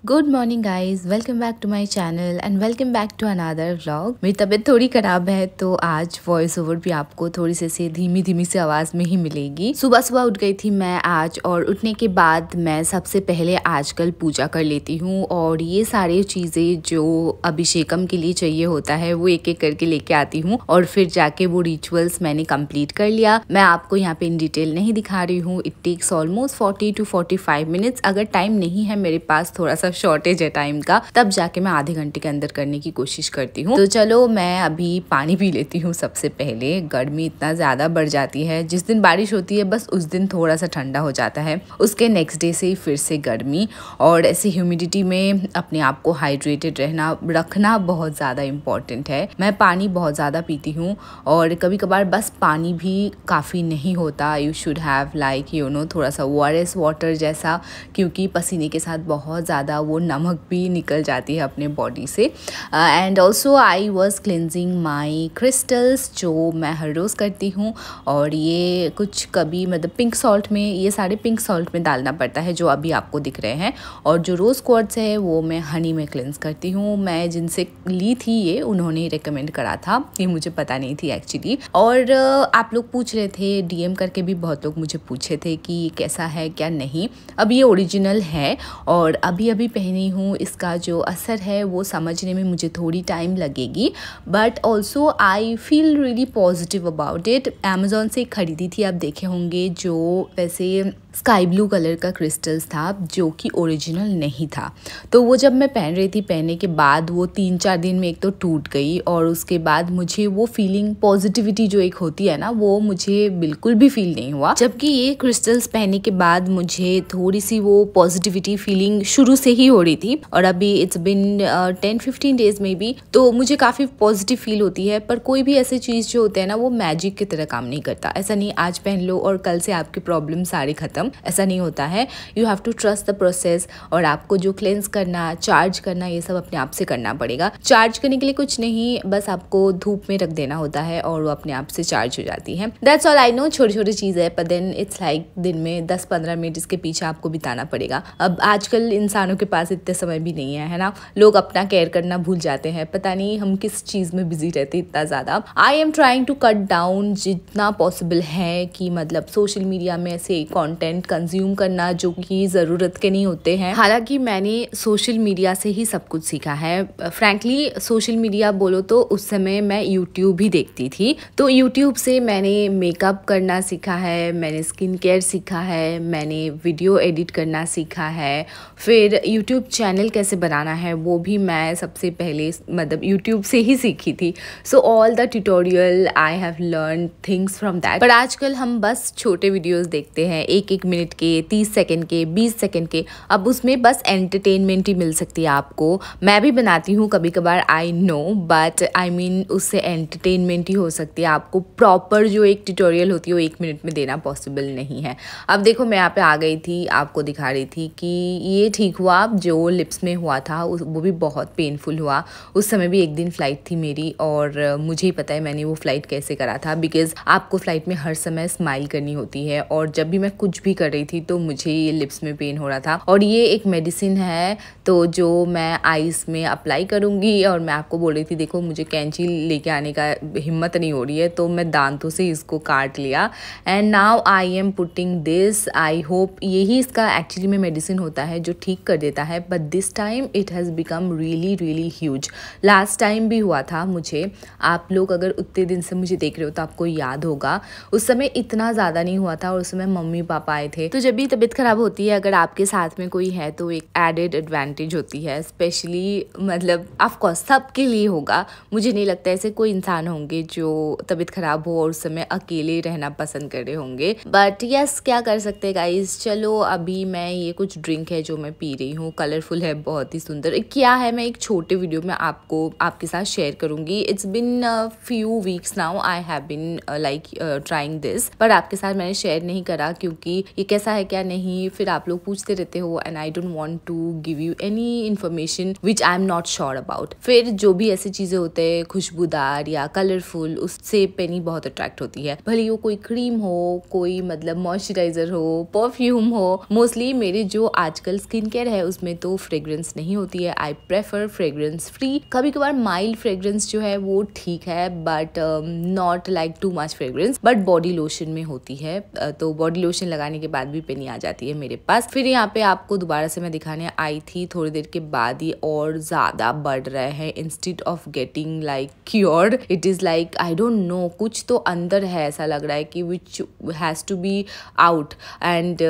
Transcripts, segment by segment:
Good morning guys, welcome back to my channel and welcome back to another vlog. मेरी तबीयत थोड़ी ख़राब है तो आज वॉइस ओवर भी आपको थोड़ी सी धीमी धीमी सी आवाज़ में ही मिलेगी। सुबह सुबह उठ गई थी मैं आज, और उठने के बाद मैं सबसे पहले आजकल पूजा कर लेती हूँ। और ये सारी चीज़ें जो अभिषेकम के लिए चाहिए होता है वो एक एक करके लेके आती हूँ, और फिर जाके वो रिचुअल्स मैंने कंप्लीट कर लिया। मैं आपको यहाँ पे इन डिटेल नहीं दिखा रही हूँ। It takes almost 40 to 45 minutes. अगर टाइम नहीं है मेरे पास, थोड़ा सा शॉर्टेज है टाइम का, तब जाके मैं आधे घंटे के अंदर करने की कोशिश करती हूँ। तो चलो मैं अभी पानी पी लेती हूँ। सबसे पहले गर्मी इतना ज़्यादा बढ़ जाती है, जिस दिन बारिश होती है बस उस दिन थोड़ा सा ठंडा हो जाता है, उसके नेक्स्ट डे से ही फिर से गर्मी। और ऐसी ह्यूमिडिटी में अपने आप को हाइड्रेटेड रखना बहुत ज़्यादा इम्पॉर्टेंट है। मैं पानी बहुत ज़्यादा पीती हूँ, और कभी कभार बस पानी भी काफ़ी नहीं होता। यू शुड हैव लाइक थोड़ा सा ORS वाटर जैसा, क्योंकि पसीने के साथ बहुत ज़्यादा वो नमक भी निकल जाती है अपने बॉडी से। And also I was cleansing my crystals, जो मैं हर रोज़ करती हूँ। और ये कुछ कभी मतलब पिंक सॉल्ट में, ये सारे पिंक सॉल्ट में डालना पड़ता है जो अभी आपको दिख रहे हैं। और जो रोज़ क्वार्ट्स है वो मैं हनी में क्लिनज करती हूँ। मैं जिनसे ली थी ये, उन्होंने रिकमेंड करा था, ये मुझे पता नहीं थी एक्चुअली। और आप लोग पूछ रहे थे, DM करके भी बहुत लोग मुझे पूछे थे कि ये कैसा है क्या नहीं। अब ये ओरिजिनल है और अभी अभी पहनी हूँ। इसका जो असर है वो समझने में मुझे थोड़ी टाइम लगेगी, but also I feel really positive about it. Amazon से खरीदी थी, आप देखे होंगे, जो वैसे स्काई ब्लू कलर का क्रिस्टल्स था, जो कि ओरिजिनल नहीं था। तो वो जब मैं पहन रही थी, पहनने के बाद वो 3-4 दिन में एक तो टूट गई, और उसके बाद मुझे वो फीलिंग पॉजिटिविटी जो एक होती है ना, वो मुझे बिल्कुल भी फील नहीं हुआ। जबकि ये क्रिस्टल्स पहनने के बाद मुझे थोड़ी सी वो पॉजिटिविटी फीलिंग शुरू से ही हो रही थी, और अभी इट्स बिन 10-15 डेज में भी, तो मुझे काफ़ी पॉजिटिव फील होती है। पर कोई भी ऐसी चीज़ जो होते हैं ना, वो मैजिक की तरह काम नहीं करता। ऐसा नहीं आज पहन लो और कल से आपके प्रॉब्लम सारे खत्म, ऐसा नहीं होता है। You have to trust the process, और आपको जो क्लेंस करना, चार्ज करना, ये सब अपने आप से करना पड़ेगा। चार्ज करने के लिए कुछ नहीं, बस आपको धूप में रख देना होता है और वो अपने आप से चार्ज हो जाती है। दैट्स ऑल आई नो, छोटी छोटी चीज़ है, पर देन इट्स लाइक दिन में 10-15 मिनट इसके पीछे आपको बिताना पड़ेगा। अब आजकल इंसानों के पास इतने समय भी नहीं है ना, लोग अपना केयर करना भूल जाते हैं। पता नहीं हम किस चीज़ में बिजी रहते हैं इतना ज़्यादा। I am trying to cut down जितना पॉसिबल है, कि मतलब सोशल मीडिया में ऐसे कंटेंट कंज्यूम करना जो कि ज़रूरत के नहीं होते हैं। हालांकि मैंने सोशल मीडिया से ही सब कुछ सीखा है। फ्रैंकली सोशल मीडिया बोलो तो उस समय मैं यूट्यूब ही देखती थी, तो यूट्यूब से मैंने मेकअप करना सीखा है, मैंने स्किन केयर सीखा है, मैंने वीडियो एडिट करना सीखा है। फिर यूट्यूब चैनल कैसे बनाना है वो भी मैं सबसे पहले मतलब यूट्यूब से ही सीखी थी। So all the tutorial I have learn things from that. पर आजकल हम बस छोटे वीडियोस देखते हैं, 1-1 मिनट के, 30 सेकंड के, 20 सेकंड के। अब उसमें बस एंटरटेनमेंट ही मिल सकती है आपको। मैं भी बनाती हूँ कभी कभार, I know, but I mean उससे एंटरटेनमेंट ही हो सकती है। आपको प्रॉपर जो एक ट्यूटोरियल होती है वो 1 मिनट में देना पॉसिबल नहीं है। अब देखो मैं यहाँ पे आ गई थी, आपको दिखा रही थी कि ये ठीक हुआ। जो लिप्स में हुआ था वो भी बहुत पेनफुल हुआ। उस समय भी एक दिन फ्लाइट थी मेरी, और मुझे ही पता है मैंने वो फ्लाइट कैसे करा था, बिकॉज आपको फ्लाइट में हर समय स्माइल करनी होती है। और जब भी मैं कुछ भी कर रही थी तो मुझे ये लिप्स में पेन हो रहा था। और ये एक मेडिसिन है, तो जो मैं आइस में अप्लाई करूँगी। और मैं आपको बोल रही थी, देखो मुझे कैंची लेके आने का हिम्मत नहीं हो रही है, तो मैं दांतों से इसको काट लिया। And now I am putting this. I hope यही इसका एक्चुअली में मेडिसिन होता है जो ठीक कर देता है, but this time it has become really really huge. Last time भी हुआ था मुझे, आप लोग अगर उतने दिन से मुझे देख रहे हो तो आपको याद होगा, उस समय इतना ज़्यादा नहीं हुआ था, और उस समय मम्मी पापा आए थे। तो जब भी तबीयत ख़राब होती है, अगर आपके साथ में कोई है तो एक एडेड एडवांटेज होती है, स्पेशली मतलब ऑफकोर्स सबके लिए होगा। मुझे नहीं लगता ऐसे कोई इंसान होंगे जो तबीयत ख़राब हो और उस समय अकेले रहना पसंद कर रहे होंगे, बट यस क्या कर सकते हैं गाइज। चलो अभी मैं ये कुछ ड्रिंक है जो मैं पी रही हूँ, कलरफुल है, बहुत ही सुंदर। क्या है, मैं एक छोटे वीडियो में आपके साथ शेयर करूँगी। It's been few weeks now I have been like trying this, पर आपके साथ मैंने शेयर नहीं करा क्योंकि ये कैसा है क्या नहीं, फिर आप लोग पूछते रहते हो and I don't want to give you any information which I am not sure about. फिर जो भी ऐसी चीजें होते हैं खुशबूदार या कलरफुल, उससे पेनी बहुत अट्रैक्ट होती है। भले वो कोई क्रीम हो, कोई मतलब मॉइस्चराइजर हो, परफ्यूम हो। मोस्टली मेरे जो आजकल स्किन केयर है उसमें तो फ्रेग्रेंस नहीं होती है। I prefer fragrance free. कभी कभार माइल्ड फ्रेग्रेंस जो है वो ठीक है, but not like too much fragrance, but body lotion में होती है। तो बॉडी लोशन लगाने के बाद भी पेनी आ जाती है मेरे पास। फिर यहाँ पे आपको दोबारा से मैं दिखाने आई थी, थोड़ी देर के बाद ही और ज्यादा बढ़ रहे हैं। Instead of getting like cured, it is like I don't know, कुछ तो अंदर है, ऐसा लग रहा है कि which has to be out. And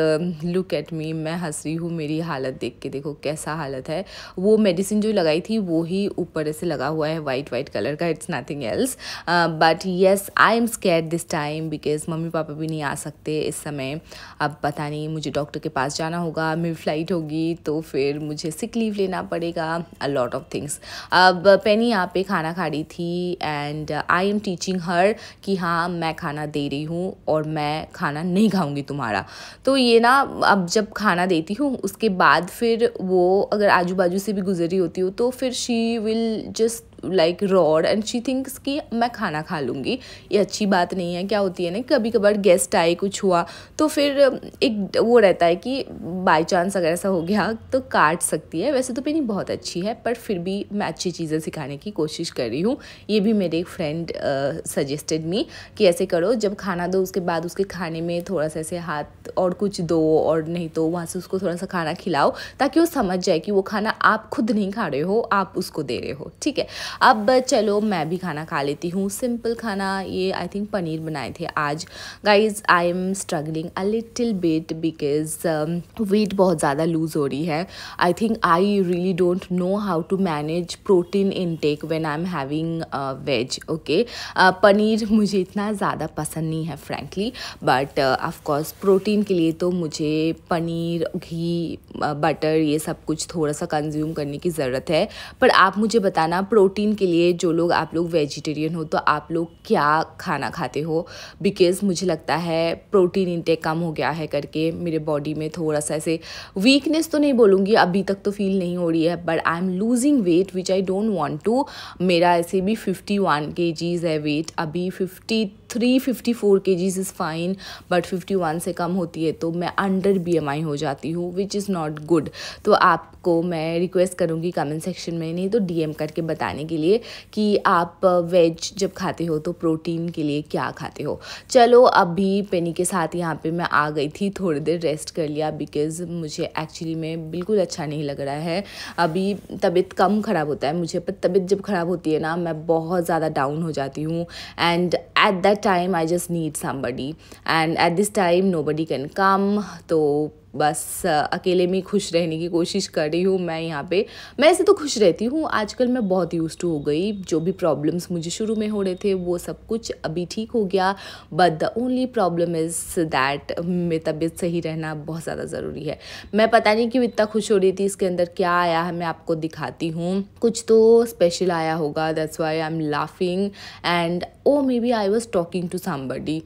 look at me, मैं हंस रही हूँ, मेरी हालत देख के देखो कैसा हालत है। वो मेडिसिन जो लगाई थी वो ही ऊपर ऐसे लगा हुआ है वाइट कलर का, it's nothing else. But yes, I am scared this time because mummy papa भी नहीं आ सकते इस समय। अब पता नहीं, मुझे डॉक्टर के पास जाना होगा, मेरी फ्लाइट होगी तो फिर मुझे सिक लीव लेना पड़ेगा, अ लॉट ऑफ थिंग्स। अब पेनी यहाँ पे खाना खा रही थी एंड आई एम टीचिंग हर कि हाँ मैं खाना दे रही हूँ और मैं खाना नहीं खाऊंगी तुम्हारा। तो ये ना, अब जब खाना देती हूँ उसके बाद फिर वो अगर आजू बाजू से भी गुजरी होती हो तो फिर she will just like rod and she thinks कि मैं खाना खा लूँगी। ये अच्छी बात नहीं है। क्या होती है ना, कभी कभार गेस्ट आए, कुछ हुआ तो फिर एक वो रहता है कि बाय चांस अगर ऐसा हो गया तो काट सकती है। वैसे तो पेनी बहुत अच्छी है, पर फिर भी मैं अच्छी चीज़ें सिखाने की कोशिश कर रही हूँ। ये भी मेरे एक फ्रेंड सजेस्टेड मी कि ऐसे करो, जब खाना दो उसके बाद उसके खाने में थोड़ा सा ऐसे हाथ और कुछ दो, और नहीं तो वहाँ से उसको थोड़ा सा खाना खिलाओ ताकि वो समझ जाए कि वो खाना आप खुद नहीं खा रहे हो, आप उसको दे रहे हो। ठीक है, अब चलो मैं भी खाना खा लेती हूँ। सिंपल खाना, ये आई थिंक पनीर बनाए थे आज। Guys I am struggling a little bit because weight बहुत ज़्यादा लूज हो रही है। I think I really don't know how to manage protein intake when I am having veg. Okay, paneer मुझे इतना ज़्यादा पसंद नहीं है फ्रैंकली, बट ऑफकोर्स प्रोटीन के लिए तो मुझे पनीर, घी, बटर, ये सब कुछ थोड़ा सा कंज्यूम करने की ज़रूरत है। पर आप मुझे बताना, प्रोटीन के लिए जो लोग, आप लोग वेजिटेरियन हो तो आप लोग क्या खाना खाते हो? बिकॉज मुझे लगता है प्रोटीन इंटेक कम हो गया है करके मेरे बॉडी में थोड़ा सा ऐसे वीकनेस तो नहीं बोलूँगी, अभी तक तो फील नहीं हो रही है, but I am losing weight which I don't want to. मेरा ऐसे भी 51 kgs है वेट, अभी 53-54 kgs इज़ फाइन, बट 51 से कम होती है तो मैं अंडर BMI हो जाती हूँ, विच इज़ नॉट गुड। तो आपको मैं रिक्वेस्ट करूँगी कमेंट सेक्शन में, नहीं तो DM करके बताने के लिए कि आप वेज जब खाते हो तो प्रोटीन के लिए क्या खाते हो। चलो, अभी पेनी के साथ यहाँ पे मैं आ गई थी, थोड़ी देर रेस्ट कर लिया बिकॉज मुझे एक्चुअली में बिल्कुल अच्छा नहीं लग रहा है। अभी तबीयत कम ख़राब होता है मुझे, पर तबीयत जब ख़राब होती है ना, मैं बहुत ज़्यादा डाउन हो जाती हूँ and at that time I just need somebody and at this time nobody can come. तो बस अकेले में खुश रहने की कोशिश कर रही हूँ मैं यहाँ पे। मैं ऐसे तो खुश रहती हूँ, आजकल मैं बहुत यूज्ड टू हो गई। जो भी प्रॉब्लम्स मुझे शुरू में हो रहे थे वो सब कुछ अभी ठीक हो गया, but the only problem is that मेरी तबीयत सही रहना बहुत ज़्यादा ज़रूरी है। मैं पता नहीं क्यों इतना खुश हो रही थी, इसके अंदर क्या आया है मैं आपको दिखाती हूँ। कुछ तो स्पेशल आया होगा, that's why I am laughing and oh maybe I was talking to somebody.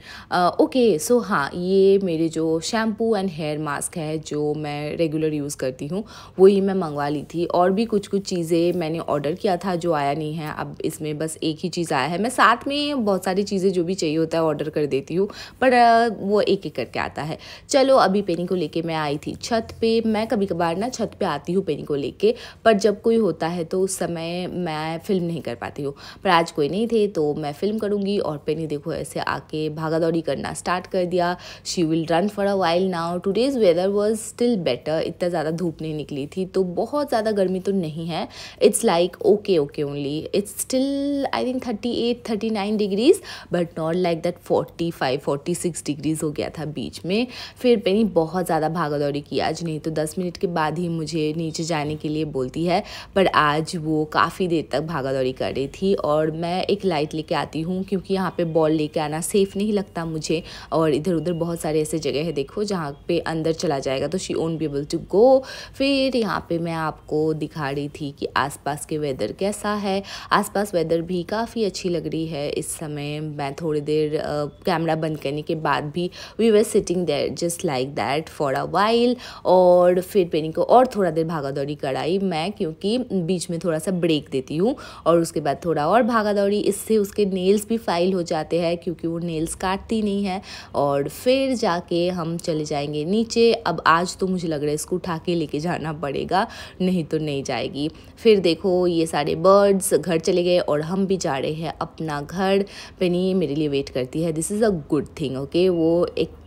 Okay, so हाँ, ये मेरे जो शैम्पू एंड हेयर मास्क है जो मैं रेगुलर यूज़ करती हूँ वही मैं मंगवा ली थी। और भी कुछ चीज़ें मैंने ऑर्डर किया था जो आया नहीं है, अब इसमें बस एक ही चीज़ आया है। मैं साथ में बहुत सारी चीज़ें जो भी चाहिए होता है ऑर्डर कर देती हूँ, पर वो एक एक करके आता है। चलो, अभी पेनी को लेके मैं आई थी छत पे। मैं कभी कभार ना छत पे आती हूँ पेनी को लेके, पर जब कोई होता है तो उस समय मैं फिल्म नहीं कर पाती हूँ। पर आज कोई नहीं थे तो मैं फिल्म करूँगी। और पेनी देखो ऐसे आके भागा दौड़ी करना स्टार्ट कर दिया। She will run for a while now. Today's weather was still better, इतना ज़्यादा धूप नहीं निकली थी तो बहुत ज़्यादा गर्मी तो नहीं है। It's like okay only, it's still I think 38-39 degrees, but not like that 45-46 degrees हो गया था बीच में। फिर पेनी बहुत ज़्यादा भागा दौड़ी की आज, नहीं तो 10 मिनट के बाद ही मुझे नीचे जाने के लिए बोलती है, पर आज वो काफ़ी देर तक भागा दौड़ी कर रही थी। और मैं एक लाइट लेके आती हूँ क्योंकि यहाँ पे बॉल लेके आना सेफ़ नहीं लगता मुझे, और इधर उधर बहुत सारे ऐसे जगह है देखो जहाँ पे अंदर चला चला जाएगा तो she won't be able to go. फिर यहाँ पे मैं आपको दिखा रही थी कि आसपास के वेदर कैसा है। आसपास वेदर भी काफ़ी अच्छी लग रही है इस समय। मैं थोड़ी देर कैमरा बंद करने के बाद भी we were sitting there just like that for a while. और फिर पेनी को और थोड़ा देर भागा दौड़ी कराई मैं, क्योंकि बीच में थोड़ा सा ब्रेक देती हूँ और उसके बाद थोड़ा और भागा दौड़ी। इससे उसके नेल्स भी फाइल हो जाते हैं क्योंकि वो नेल्स काटती नहीं है। और फिर जाके हम चले जाएंगे नीचे। अब आज तो मुझे लग रहा है इसको उठा के लेके जाना पड़ेगा, नहीं तो नहीं जाएगी। फिर देखो ये सारे बर्ड्स घर चले गए और हम भी जा रहे हैं अपना घर। पेनी मेरे लिए वेट करती है, this is a good thing okay. वो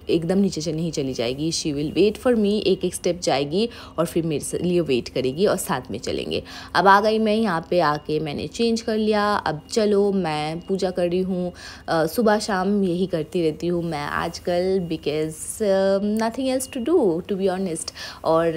एकदम नीचे से नहीं चली जाएगी, she will wait for me. एक एक स्टेप जाएगी और फिर मेरे लिए वेट करेगी और साथ में चलेंगे। अब आ गई मैं यहाँ पे, आके मैंने चेंज कर लिया। अब चलो मैं पूजा कर रही हूँ, सुबह शाम यही करती रहती हूँ मैं आजकल, because nothing else to do to be honest. और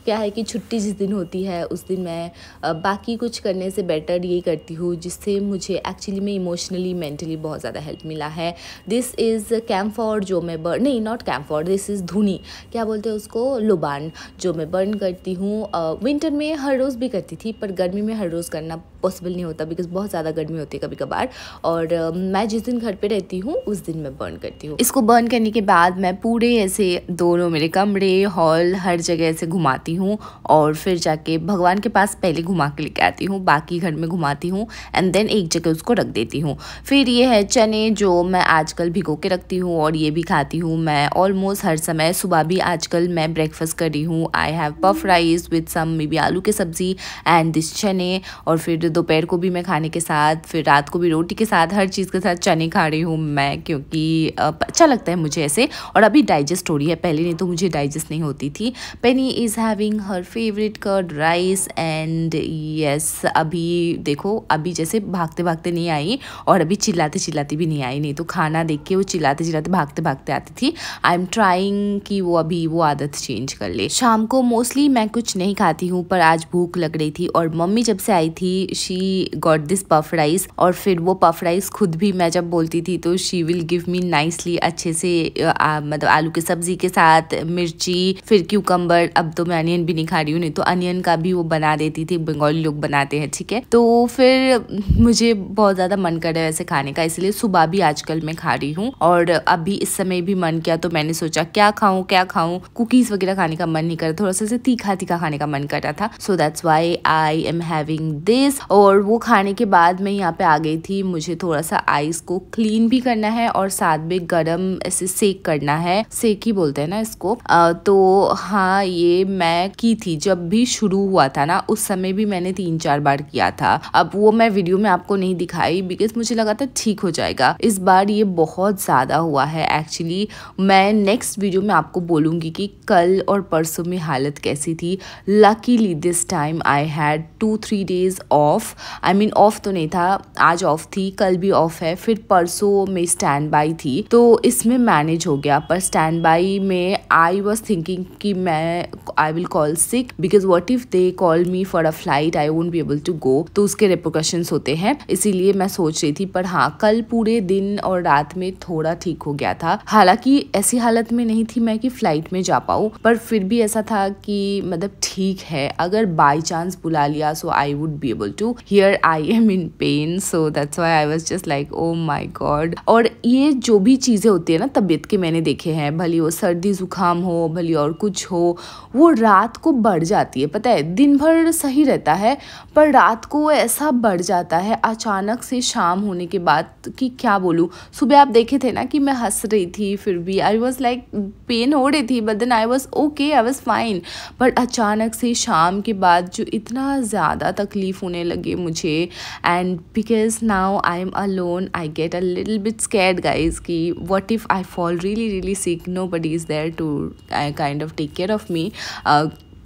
क्या है कि छुट्टी जिस दिन होती है उस दिन मैं बाकी कुछ करने से बेटर यही करती हूँ जिससे मुझे एक्चुअली में इमोशनली मेंटली बहुत ज़्यादा हेल्प मिला है। दिस इज़ कैम्फोर जो मैं नहीं नॉट कैम्फोर, दिस इज़ धुनी, क्या बोलते हैं उसको, लोबान, जो मैं बर्न करती हूँ। विंटर में हर रोज़ भी करती थी पर गर्मी में हर रोज़ करना पॉसिबल नहीं होता बिकॉज बहुत ज़्यादा गर्मी होती है कभी कभार। और मैं जिस दिन घर पे रहती हूँ उस दिन मैं बर्न करती हूँ। इसको बर्न करने के बाद मैं पूरे ऐसे दोनों मेरे कमरे हॉल हर जगह ऐसे घुमाती हूँ और फिर जाके भगवान के पास पहले घुमा के लेके आती हूँ, बाकी घर में घुमाती हूँ एंड देन एक जगह उसको रख देती हूँ। फिर ये है चने जो मैं आजकल भिगो के रखती हूँ और ये भी खाती हूँ मैं ऑलमोस्ट हर समय। सुबह भी आजकल मैं ब्रेकफास्ट कर रही हूँ, I have puff rice with some maybe आलू की सब्जी एंड दिस चने। और फिर दोपहर को भी मैं खाने के साथ, फिर रात को भी रोटी के साथ, हर चीज़ के साथ चने खा रही हूँ मैं, क्योंकि अच्छा लगता है मुझे ऐसे। और अभी डाइजेस्ट हो रही है, पहले नहीं तो मुझे डाइजेस्ट नहीं होती थी। Penny is having her favourite curd rice and yes, अभी देखो अभी जैसे भागते भागते नहीं आई और अभी चिल्लाते चिल्लाते भी नहीं आई, नहीं तो खाना देख के वो चिल्लाते चिल्लाते भागते भागते आती थी। आई एम ट्राइंग कि वो अभी वो आदत चेंज कर ले। शाम को मोस्टली मैं कुछ नहीं खाती हूँ पर आज भूख लग रही थी और मम्मी जब से आई थी she got this puff rice. और फिर वो पफ राइस खुद भी मैं जब बोलती थी तो she will give me nicely अच्छे से मतलब आलू की सब्जी के साथ मिर्ची, फिर क्यूकम्बर। अब तो मैं अनियन भी नहीं खा रही हूँ, नहीं तो अनियन का भी वो बना देती थी, बंगाली लोग बनाते हैं ठीक है। तो फिर मुझे बहुत ज़्यादा मन कर रहा है ऐसे खाने का, इसलिए सुबह भी आजकल मैं खा रही हूँ। और अभी इस समय भी मन किया तो मैंने सोचा क्या खाऊं, कुकीज़ वगैरह खाने का मन नहीं कर रहा, थोड़ा सा तीखा तीखा खाने का मन कर रहा था। So that's why I am having this. और वो खाने के बाद मैं यहाँ पे आ गई थी, मुझे थोड़ा सा आइस को क्लीन भी करना है और साथ में गरम ऐसे सेक करना है, सेक ही बोलते हैं ना इसको। तो हाँ ये मैं की थी जब भी शुरू हुआ था ना, उस समय भी मैंने 3-4 बार किया था। अब वो मैं वीडियो में आपको नहीं दिखाई बिकॉज मुझे लगा था ठीक हो जाएगा, इस बार ये बहुत ज़्यादा हुआ है एक्चुअली। मैं नेक्स्ट वीडियो में आपको बोलूँगी कि कल और परसों में हालत कैसी थी। Luckily this time I had 2-3 days of, I mean of तो नहीं था, आज ऑफ थी, कल भी ऑफ है, फिर परसों में स्टैंड बाई थी तो इसमें मैनेज हो गया। पर स्टैंड बाई में आई वॉज थिंकिंग कि मैं I will call sick because what if they call me for a flight, I won't be able to go, तो उसके रिपोर्कशंस होते हैं, इसीलिए मैं सोच रही थी। पर हाँ कल पूरे दिन और रात में थोड़ा ठीक हो गया था। हालांकि ऐसी हालत में नहीं थी मैं कि फ्लाइट में जा पाऊँ, पर फिर भी ऐसा था कि मतलब ठीक है, अगर बाई चांस बुला लिया so I would be able to. Here I am in pain, so that's why I was just like oh my god. और ये जो भी चीज़ें होती है ना तबीयत के, मैंने देखे हैं, भली वो सर्दी जुकाम हो भली और कुछ हो, वो रात को बढ़ जाती है। पता है दिन भर सही रहता है पर रात को ऐसा बढ़ जाता है अचानक से शाम होने के बाद कि क्या बोलूँ। सुबह आप देखे थे ना कि मैं हंस रही थी, फिर भी आई वॉज लाइक पेन हो रही थी but then I was okay, I was fine. But अचानक से शाम के बाद जो इतना ज़्यादा तकलीफ़ होने लगे मुझे, and because now I am alone I get a little bit scared guys कि what if I fall really really sick, nobody is there to kind of take care of me.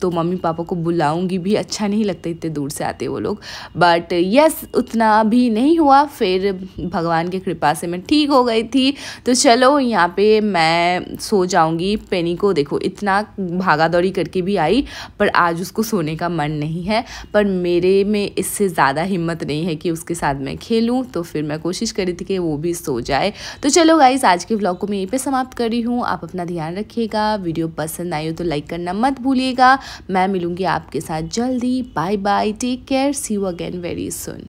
तो मम्मी पापा को बुलाऊंगी भी, अच्छा नहीं लगता इतने दूर से आते वो लोग। बट यस, उतना भी नहीं हुआ, फिर भगवान की कृपा से मैं ठीक हो गई थी। तो चलो यहाँ पे मैं सो जाऊंगी। पेनी को देखो इतना भागा दौड़ी करके भी आई, पर आज उसको सोने का मन नहीं है, पर मेरे में इससे ज़्यादा हिम्मत नहीं है कि उसके साथ मैं खेलूँ। तो फिर मैं कोशिश करी थी कि वो भी सो जाए। तो चलो गाइस, आज के व्लॉग को मैं यहीं पे समाप्त कर रही हूँ। आप अपना ध्यान रखिएगा, वीडियो पसंद आई हो तो लाइक करना मत भूलिएगा। मैं मिलूँगी आपके साथ जल्दी। Bye bye, take care, see you again very soon.